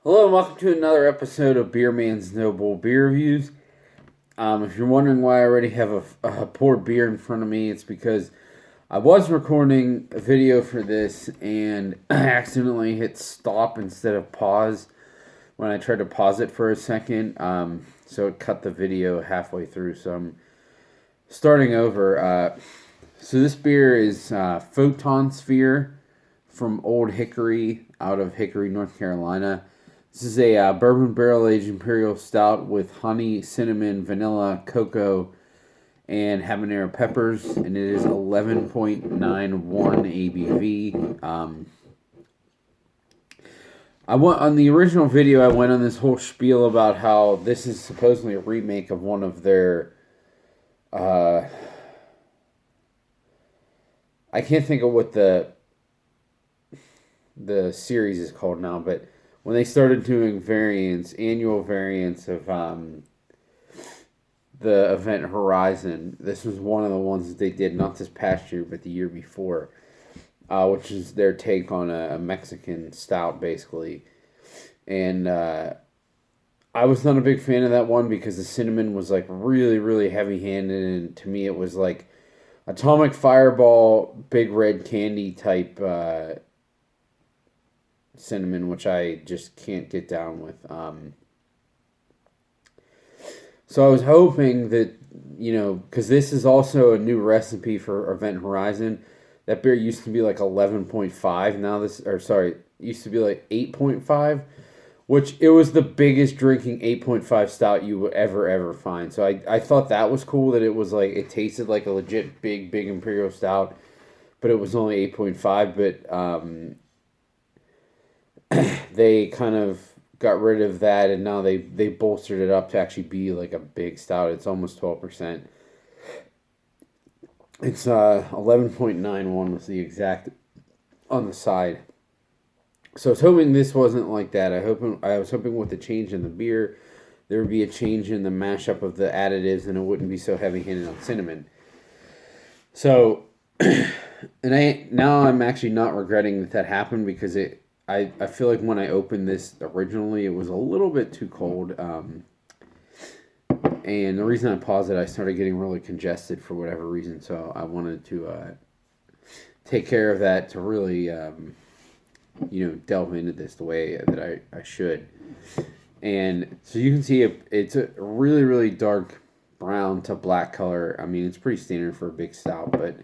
Hello and welcome to another episode of Beer Man's Noble Beer Reviews. If you're wondering why I already have a poured beer in front of me, it's because I was recording a video for this and I accidentally hit stop instead of pause when I tried to pause it for a second. So it cut the video halfway through, so I'm starting over. So this beer is Photon Sphere from Old Hickory out of Hickory, North Carolina. This is a bourbon barrel-aged Imperial Stout with honey, cinnamon, vanilla, cocoa, and habanero peppers, and it is 11.91 ABV. On the original video, I went on this whole spiel about how this is supposedly a remake of one of their... I can't think of what the series is called now, but when they started doing annual variants of the event Horizon, this was one of the ones that they did, not this past year, but the year before, which is their take on a Mexican stout, basically. And I was not a big fan of that one because the cinnamon was like really, really heavy-handed, and to me it was like Atomic Fireball, Big Red Candy type cinnamon, which I just can't get down with. So I was hoping that, because this is also a new recipe for Event Horizon. That beer used to be like 11.5. Now used to be like 8.5, which it was the biggest drinking 8.5 stout you would ever find. So I thought that was cool that it was like, it tasted like a legit big Imperial Stout, but it was only 8.5. But they kind of got rid of that, and now they bolstered it up to actually be like a big stout. It's almost 12%. It's 11.91 was the exact on the side. So I was hoping this wasn't like that. I was hoping with the change in the beer, there would be a change in the mashup of the additives, and it wouldn't be so heavy-handed on cinnamon. So, now I'm actually not regretting that happened, because I feel like when I opened this originally, it was a little bit too cold. And the reason I paused it, I started getting really congested for whatever reason. So I wanted to take care of that to really, delve into this the way that I should. And so you can see it's a really, really dark brown to black color. I mean, it's pretty standard for a big stout, but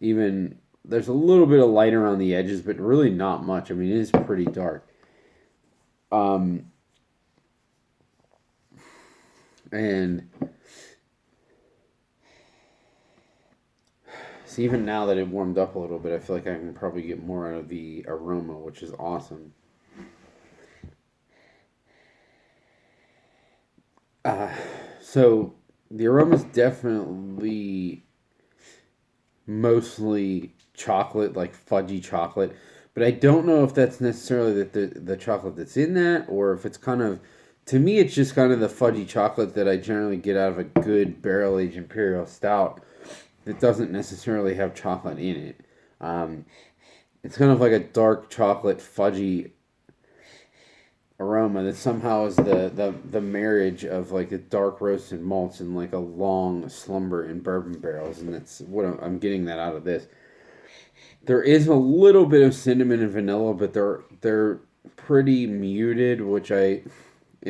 even... there's a little bit of light around the edges, but really not much. I mean, it is pretty dark. And so even now that it warmed up a little bit, I feel like I can probably get more out of the aroma, which is awesome. So the aroma is definitely mostly chocolate, like fudgy chocolate, but I don't know if that's necessarily the chocolate that's in that, or if it's kind of, to me, it's just kind of the fudgy chocolate that I generally get out of a good barrel-aged Imperial Stout that doesn't necessarily have chocolate in it. It's kind of like a dark chocolate fudgy aroma that somehow is the marriage of like a dark roasted malts and like a long slumber in bourbon barrels, and that's what I'm getting that out of this. There is a little bit of cinnamon and vanilla, but they're pretty muted, which in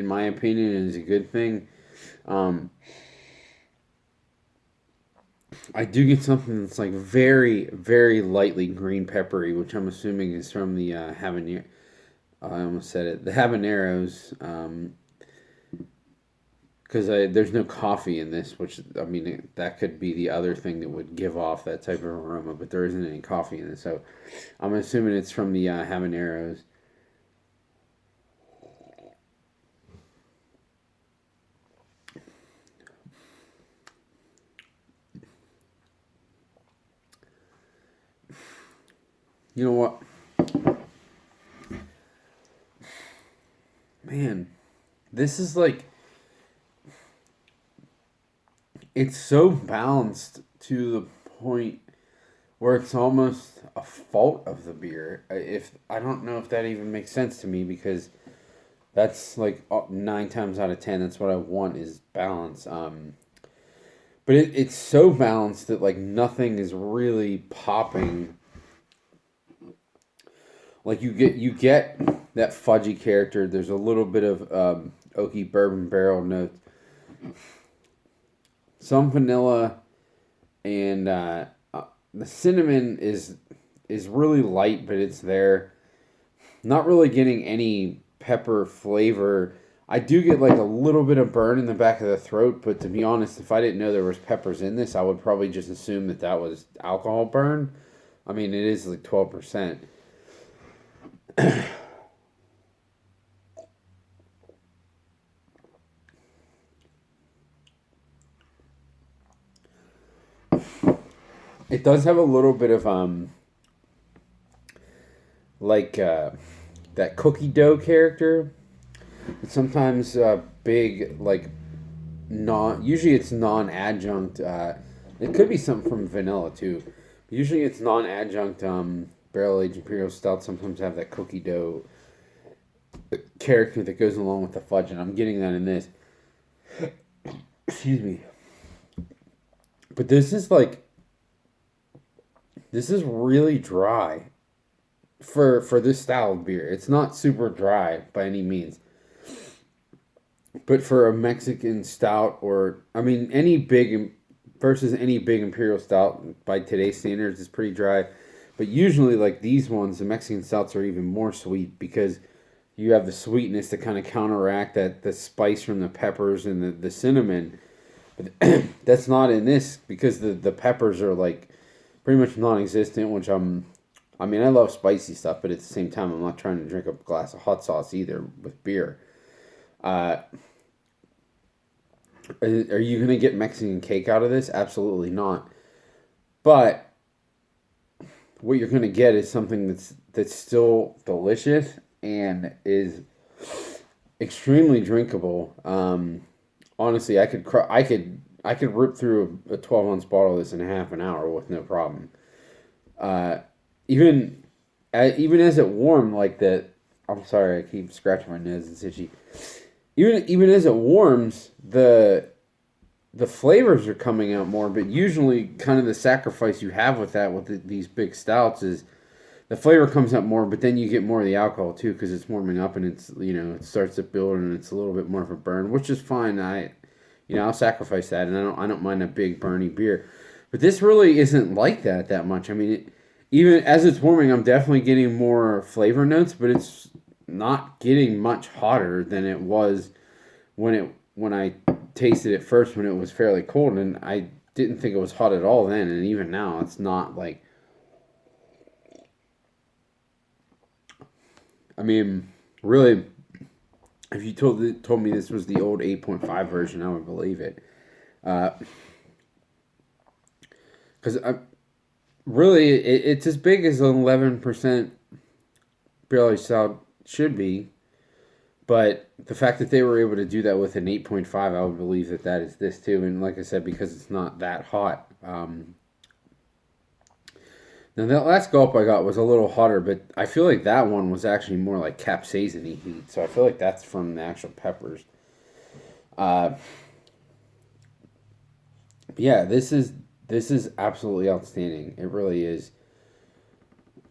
my opinion, is a good thing. I do get something that's like very, very lightly green peppery, which I'm assuming is from the habanero. I almost said it. The habaneros, because there's no coffee in this, which, I mean, that could be the other thing that would give off that type of aroma, but there isn't any coffee in it, so I'm assuming it's from the habaneros. You know what? Man, this is like... it's so balanced to the point where it's almost a fault of the beer. If I don't know if that even makes sense to me, because That's like 9 times out of 10. That's what I want is balance. But it's so balanced that like nothing is really popping. Like you get that fudgy character. There's a little bit of oaky bourbon barrel notes, some vanilla, and the cinnamon is really light, but it's there. Not really getting any pepper flavor. I do get like a little bit of burn in the back of the throat, but to be honest, if I didn't know there was peppers in this, I would probably just assume that that was alcohol burn. I mean, it is like 12%. It does have a little bit of like that cookie dough character. It's sometimes big like non. Usually it's non-adjunct. It could be something from vanilla too. Usually it's non-adjunct barrel aged imperial stout. Sometimes have that cookie dough character that goes along with the fudge, and I'm getting that in this. Excuse me. But this is really dry for this style of beer. It's not super dry by any means. But for a Mexican stout, or I mean any big versus any big imperial stout by today's standards is pretty dry. But usually like these ones, the Mexican stouts are even more sweet because you have the sweetness to kind of counteract that the spice from the peppers and the cinnamon. But that's not in this because the peppers are like pretty much non-existent, which I mean, I love spicy stuff, but at the same time, I'm not trying to drink a glass of hot sauce either with beer. Uh, are you going to get Mexican cake out of this? Absolutely not. But what you're going to get is something that's still delicious and is extremely drinkable. Honestly, I could rip through a 12-ounce bottle of this in half an hour with no problem. Uh, even even as it warmed, like that. I'm sorry, I keep scratching my nose. It's itchy. Even as it warms, the flavors are coming out more. But usually, kind of the sacrifice you have with that with these big stouts is the flavor comes out more, but then you get more of the alcohol too because it's warming up and it's it starts to build and it's a little bit more of a burn, which is fine. I'll sacrifice that, and I don't mind a big burny beer, but this really isn't like that much. I mean, even as it's warming, I'm definitely getting more flavor notes, but it's not getting much hotter than it was when I tasted it first when it was fairly cold, and I didn't think it was hot at all then, and even now it's not like. I mean, really, if you told me this was the old 8.5 version, I would believe it. Because really, it's as big as an 11% barrel aged stout should be. But the fact that they were able to do that with an 8.5, I would believe that is this too. And like I said, because it's not that hot. Now that last gulp I got was a little hotter, but I feel like that one was actually more like capsaicin-y heat. So I feel like that's from the actual peppers. Yeah, this is absolutely outstanding. It really is.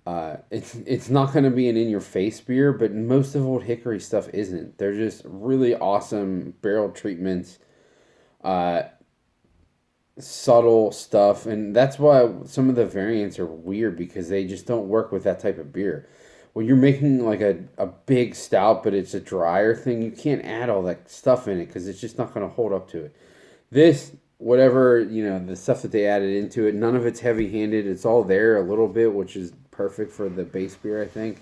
It's not going to be an in your face beer, but most of Old Hickory stuff isn't. They're just really awesome barrel treatments. Subtle stuff, and that's why some of the variants are weird because they just don't work with that type of beer. When you're making like a big stout, but it's a drier thing, you can't add all that stuff in it because it's just not going to hold up to it. This, whatever, the stuff that they added into it, none of it's heavy-handed. It's all there a little bit, which is perfect for the base beer, I think.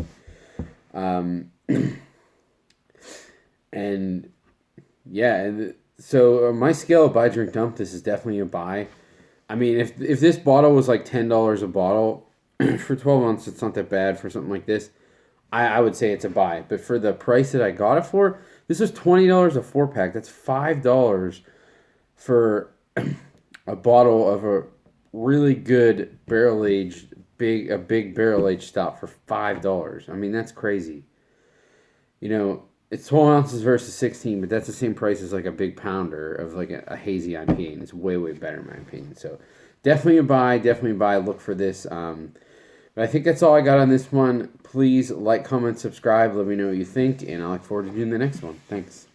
And yeah, so my scale of buy, drink, dump, this is definitely a buy. I mean, if this bottle was like $10 a bottle for 12 ounces, it's not that bad for something like this. I would say it's a buy. But for the price that I got it for, this was $20 a 4-pack. That's $5 for a bottle of a really good barrel aged big barrel aged stout for $5. I mean, that's crazy. it's 12 ounces versus 16, but that's the same price as like a big pounder of like a hazy IPA, and it's way, way better in my opinion. So definitely a buy, definitely a buy. Look for this. But I think that's all I got on this one. Please like, comment, subscribe. Let me know what you think, and I look forward to doing the next one. Thanks.